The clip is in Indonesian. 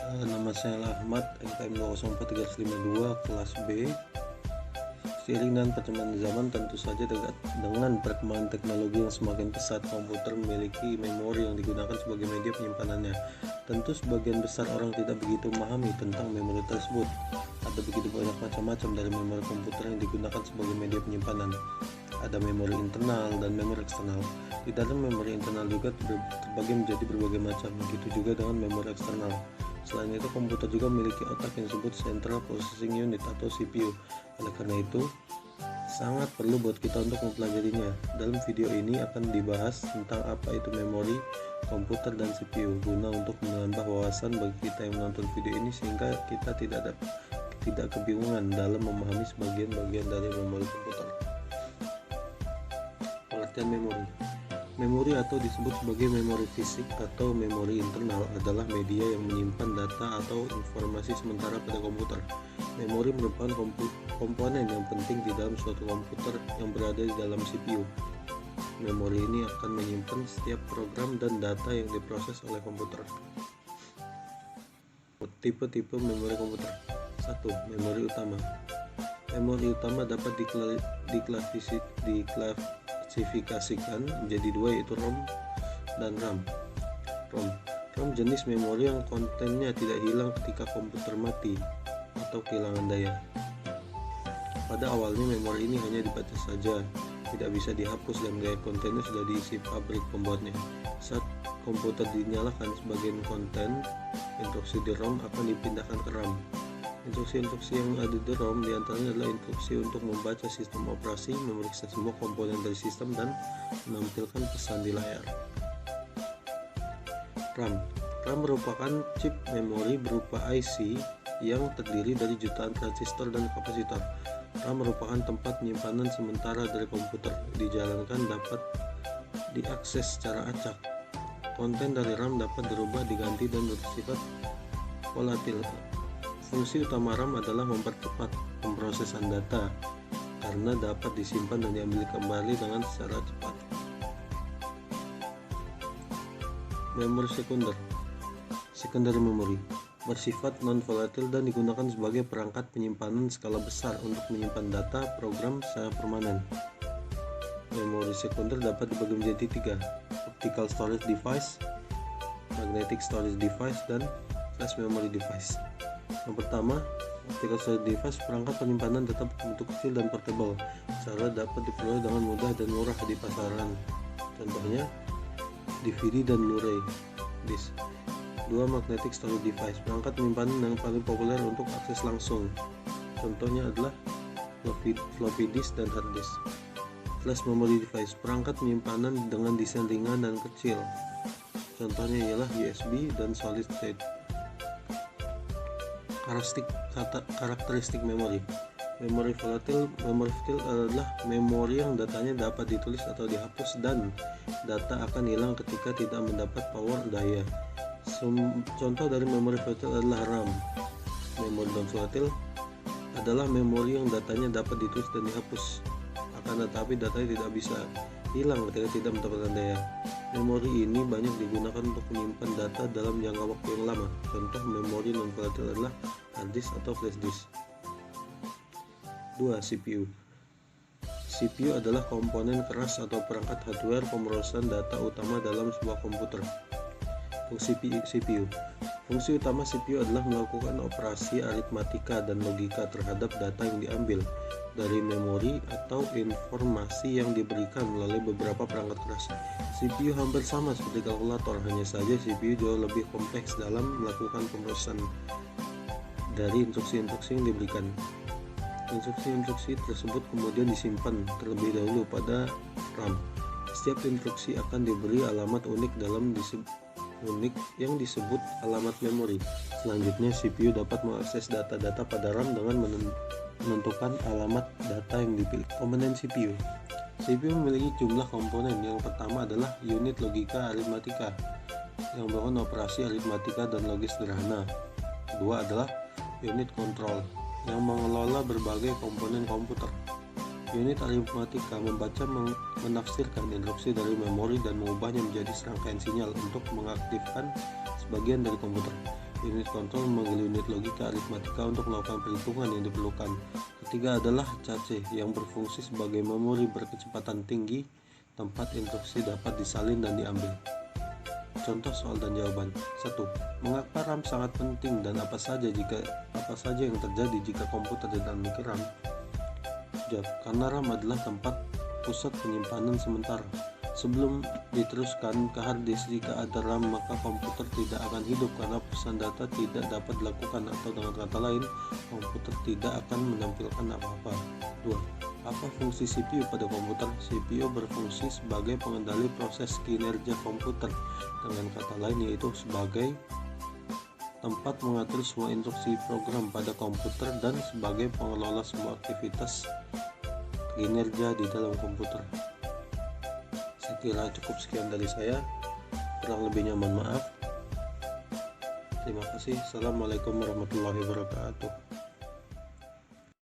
Nama saya Ahmad, NKM 20452 kelas B. Seiring dengan perkembangan zaman, tentu saja dengan perkembangan teknologi yang semakin pesat, komputer memiliki memori yang digunakan sebagai media penyimpanannya. Tentu sebagian besar orang tidak begitu memahami tentang memori tersebut. Ada begitu banyak macam-macam dari memori komputer yang digunakan sebagai media penyimpanan. Ada memori internal dan memori eksternal. Di dalam memori internal juga terbagi menjadi berbagai macam, begitu juga dengan memori eksternal. Selain itu, komputer juga memiliki otak yang disebut Central Processing Unit atau CPU. Oleh karena itu, sangat perlu buat kita untuk mempelajarinya. Dalam video ini akan dibahas tentang apa itu memori komputer dan CPU, guna untuk menambah wawasan bagi kita yang menonton video ini sehingga kita tidak kebingungan dalam memahami sebagian-bagian dari memori komputer. Pengertian memori. Memori atau disebut sebagai memori fisik atau memori internal adalah media yang menyimpan data atau informasi sementara pada komputer. Memori merupakan komponen yang penting di dalam suatu komputer yang berada di dalam CPU. Memori ini akan menyimpan setiap program dan data yang diproses oleh komputer. Tipe-tipe memori komputer. 1. Memori utama. Memori utama dapat diklasifikasikan menjadi dua, yaitu ROM dan RAM. ROM jenis memori yang kontennya tidak hilang ketika komputer mati atau kehilangan daya. Pada awalnya memori ini hanya dibaca saja, tidak bisa dihapus dan daya kontennya sudah diisi pabrik pembuatnya. Saat komputer dinyalakan, sebagian konten instruksi di ROM akan dipindahkan ke RAM. Instruksi-instruksi yang ada di ROM diantaranya adalah instruksi untuk membaca sistem operasi, memeriksa semua komponen dari sistem, dan menampilkan pesan di layar. RAM merupakan chip memori berupa IC yang terdiri dari jutaan transistor dan kapasitor. RAM merupakan tempat penyimpanan sementara dari komputer, dijalankan dapat diakses secara acak. Konten dari RAM dapat dirubah, diganti, dan bersifat volatil. Fungsi utama RAM adalah mempercepat pemrosesan data karena dapat disimpan dan diambil kembali dengan secara cepat. Memori sekunder. Secondary memory bersifat non-volatil dan digunakan sebagai perangkat penyimpanan skala besar untuk menyimpan data program secara permanen. Memori sekunder dapat dibagi menjadi tiga: optical storage device, magnetic storage device, dan flash memory device. Yang pertama, optical storage device, perangkat penyimpanan data berbentuk kecil dan portable, secara dapat diperoleh dengan mudah dan murah di pasaran. Contohnya DVD dan Blu-ray disk. 2. Magnetic storage device, perangkat penyimpanan yang paling populer untuk akses langsung. Contohnya adalah floppy disk dan hard disk. Flash memory device, perangkat penyimpanan dengan desain ringan dan kecil. Contohnya ialah USB dan solid state. Karakteristik memori. Memori volatile adalah memori yang datanya dapat ditulis atau dihapus dan data akan hilang ketika tidak mendapat power daya. Contoh dari memori volatile adalah RAM. Memori non-volatile adalah memori yang datanya dapat ditulis dan dihapus, akan tetapi datanya tidak bisa hilang ketika tidak mendapatkan daya. Memori ini banyak digunakan untuk menyimpan data dalam jangka waktu yang lama. Contoh memori non-volatile adalah hard disk atau flash disk. 2. CPU. CPU adalah komponen keras atau perangkat hardware pemrosesan data utama dalam sebuah komputer. Fungsi CPU. Fungsi utama CPU adalah melakukan operasi aritmatika dan logika terhadap data yang diambil dari memori atau informasi yang diberikan melalui beberapa perangkat keras. CPU hampir sama seperti kalkulator, hanya saja CPU jauh lebih kompleks dalam melakukan pemrosesan dari instruksi-instruksi yang diberikan. Instruksi-instruksi tersebut kemudian disimpan terlebih dahulu pada RAM. Setiap instruksi akan diberi alamat unik yang disebut alamat memori. Selanjutnya, CPU dapat mengakses data-data pada RAM dengan menentukan alamat data yang dipilih. Komponen CPU. CPU memiliki jumlah komponen. Yang pertama adalah unit logika aritmatika yang melakukan operasi aritmatika dan logis sederhana. Kedua adalah unit kontrol yang mengelola berbagai komponen komputer. Unit aritmatika membaca, menafsirkan instruksi dari memori dan mengubahnya menjadi serangkaian sinyal untuk mengaktifkan sebagian dari komputer. Unit kontrol memanggil unit logika aritmatika untuk melakukan perhitungan yang diperlukan. Ketiga adalah cache yang berfungsi sebagai memori berkecepatan tinggi, tempat instruksi dapat disalin dan diambil. Contoh soal dan jawaban. 1. Mengapa RAM sangat penting dan apa saja yang terjadi jika komputer tidak memiliki RAM? Jawab, karena RAM adalah tempat pusat penyimpanan sementara. Sebelum diteruskan ke hard disk, jika ada RAM maka komputer tidak akan hidup karena pesan data tidak dapat dilakukan, atau dengan kata lain, komputer tidak akan menampilkan apa-apa. 2. Apa fungsi CPU pada komputer? CPU berfungsi sebagai pengendali proses kinerja komputer, dengan kata lain yaitu sebagai tempat mengatur semua instruksi program pada komputer dan sebagai pengelola semua aktivitas kinerja di dalam komputer. Saya kira cukup sekian dari saya, kurang lebihnya mohon maaf. Terima kasih. Assalamualaikum warahmatullahi wabarakatuh.